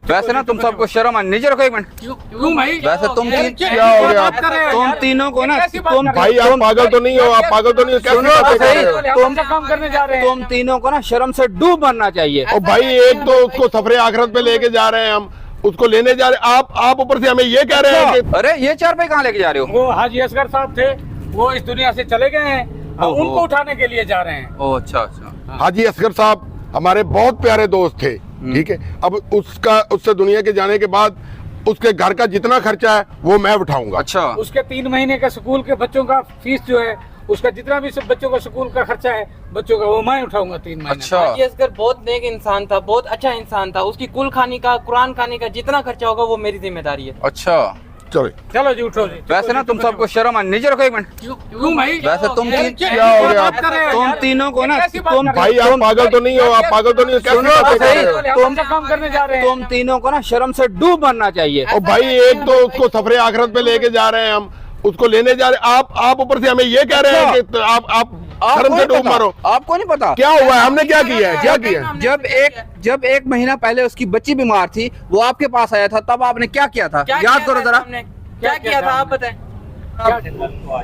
वैसे ना तुम सबको शर्म आनी नहीं, रखो एक मिनट। क्यों भाई? वैसे तुम क्या हो गया आप? तुम तीनों को ना तुम भाई आप पागल तो नहीं हो, आप पागल तो नहीं हो, सुनो कैसे तो बातें कर सही, रहे हो? तुम काम करने जा रहे हैं। तुम तीनों को ना शर्म से डूब मरना चाहिए। और भाई एक तो उसको सफरे आखिरत पे लेके जा रहे हैं, हम उसको लेने जा रहे हैं, आप ऊपर से हमें ये कह रहे हैं कि अरे ये 4 रुपए कहाँ लेके जा रहे हो? वो हाजी असगर साहब थे, वो इस दुनिया से चले गए हैं, अब ओहो। उनको उठाने के लिए जा रहे हैं। ओ अच्छा अच्छा। हाजी असगर साहब हमारे बहुत प्यारे दोस्त थे, ठीक है। अब उससे दुनिया के जाने के बाद उसके घर का जितना खर्चा है वो मैं उठाऊंगा। अच्छा उसके 3 महीने का स्कूल के बच्चों का फीस जो है, उसका जितना भी सब बच्चों का स्कूल का खर्चा है बच्चों का, वो मैं उठाऊंगा 3 महीने। अच्छा हाजी असगर बहुत नेक इंसान था, बहुत अच्छा इंसान था। उसकी कुल खाने का, कुरान खाने का जितना खर्चा होगा वो मेरी जिम्मेदारी है। अच्छा। चलो चलो जी उठो जी। वैसे ना तुम सबको शर्म आनी नहीं, रखो एक मिनट। क्यों भाई? वैसे तुम क्या हो गया आप? तुम तीनों को ना तुम भाई आप पागल तो नहीं हो, आप पागल तो नहीं हो, कैसे सुनो बातें तो कर सही, रहे हो? तुम काम करने जा रहे हैं। तुम तीनों को ना शर्म से डूब मरना चाहिए। और भाई एक तो उसको सफरे आखिरत पे लेके जा रहे हैं, हम उसको लेने जा रहे हैं, आप ऊपर से हमें ये कह रहे हैं कि आप शर्म से डूब मारो। आपको नहीं पता क्या हुआ है? हमने क्या किया है? क्या किया है? जब एक महीना पहले उसकी बच्ची बीमार थी, वो आपके पास आया था, तब आपने क्या किया था? क्या याद किया करो था जरा। हमने? क्या किया था आप बताएं।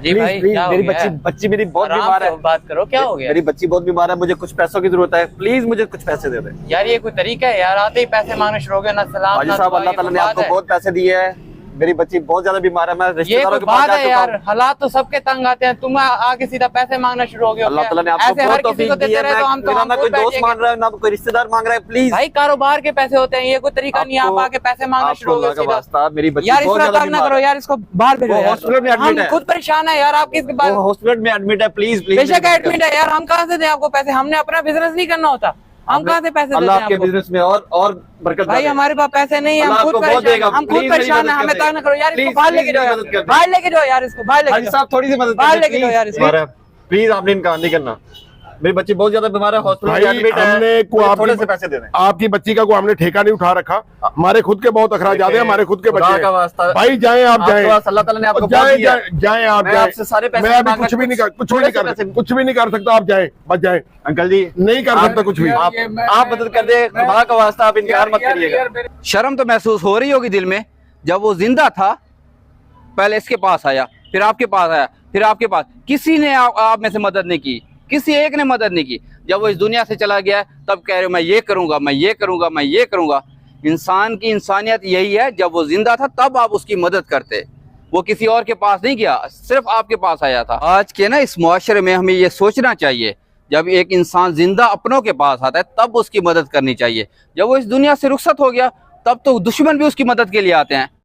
जी भाई क्या मेरी हो गया? बच्ची मेरी बहुत आराम बीमार से है। बात करो, क्या हो गया? मेरी बच्ची बहुत बीमार है, मुझे कुछ पैसों की जरूरत है, प्लीज मुझे कुछ पैसे दे दे। यार ये कोई तरीका है यार? आते ही पैसे मांगने शुरू हो गए, ना सलाम हाजी ना साहब दुआ, अल्लाह ये ताला कोई ने बात आपको है? बहुत पैसे दिए हैं, मेरी बच्ची बहुत ज्यादा बीमार है, मैं ये रिश्तेदारों कोई के पास बात जा है चुका यार? हूं। हालात तो सबके तंग आते हैं, तुम आगे सीधा पैसे मांगना शुरू हो गए हो अल्लाह क्या? ताला ने आपको ऐसे हर बहुत किसी तौफीक को दी देते है, रहे तो हम तो ना कोई दोस्त बैठेंगे। मांग रहा है, ना कोई रिश्तेदार मांग रहा है, प्लीज। भाई कारोबार के पैसे होते हैं, ये कोई तरीका नहीं है आप आके पैसे मांगना शुरू हो गए आपको सीधा। वास्ता मेरी बच्ची यार इस बहुत तरह ज्यादा काम ना बीमार करो है। यार, इसको बाहर भेजो वो यार। हॉस्पिटल में एडमिट हम है। खुद परेशान है यार, आप इसके वो बाद हॉस्पिटल में एडमिट है, प्लीज प्लीज। बेशक एडमिट है यार, हम कहाँ से दें आपको पैसे? हमने अपना बिजनेस नहीं करना होता, हम कहाँ से पैसे देते अल्लाह हैं आपके आपको? बिजनेस में और बरकत भाई डाले। हमारे पास पैसे नहीं है, हम अल्लाह खुद आपको बहुत परेशान देगा। हैं, हम खुद प्लीज मेरी परेशान है, मदद हमें कर तंग ना करो यार। इसको प्लीज, बाहर प्लीज लेके जाओ मेरी यार, मदद कर दे। बाहर लेके जाओ यार, इसको बाहर लेके हाजी जाओ। साहब थोड़ी सी मदद बाहर लेके जाओ यार इसको। प्लीज आपने इनकार नहीं करना, मेरी बच्ची बहुत ज्यादा बीमार है, हॉस्पिटल में भाई एडमिट है, हमने मुझे थोड़े से पैसे दे दें। आपकी बच्ची का कोई हमने ठेका नहीं उठा रखा, हमारे खुद के बहुत अखराज हैं, हमारे खुद के खुदा बच्चे का वास्ता। हैं। भाई जाएं आप आपके जाएं, पास अल्लाह ताला ने आपको जाएं बहुत दिया है। जाएं जाएं आप मैं जाएं। आपसे सारे पैसे मैं अभी मांगना, कुछ भी नहीं थोड़े से पैसे- कुछ भी नहीं कर सकता, आप जाएं, बस जाएं, अंकल जी नहीं कर सकता कुछ भी। आप मदद कर दे, खुदा का वास्ता आप इनकार मत करिएगा। शर्म तो महसूस हो रही होगी दिल में, जब वो जिंदा था पहले इसके पास आया, फिर आपके पास आया, फिर आपके पास, किसी ने आप में से मदद नहीं की, किसी एक ने मदद नहीं की। जब वो इस दुनिया से चला गया तब कह रहे हो मैं ये करूंगा, मैं ये करूंगा, मैं ये करूंगा। इंसान की इंसानियत यही है, जब वो जिंदा था तब आप उसकी मदद करते, वो किसी और के पास नहीं गया, सिर्फ आपके पास आया था। आज के ना इस मुआशरे में हमें ये सोचना चाहिए, जब एक इंसान जिंदा अपनों के पास आता है तब उसकी मदद करनी चाहिए। जब वो इस दुनिया से रुखसत हो गया तब तो दुश्मन भी उसकी मदद के लिए आते हैं।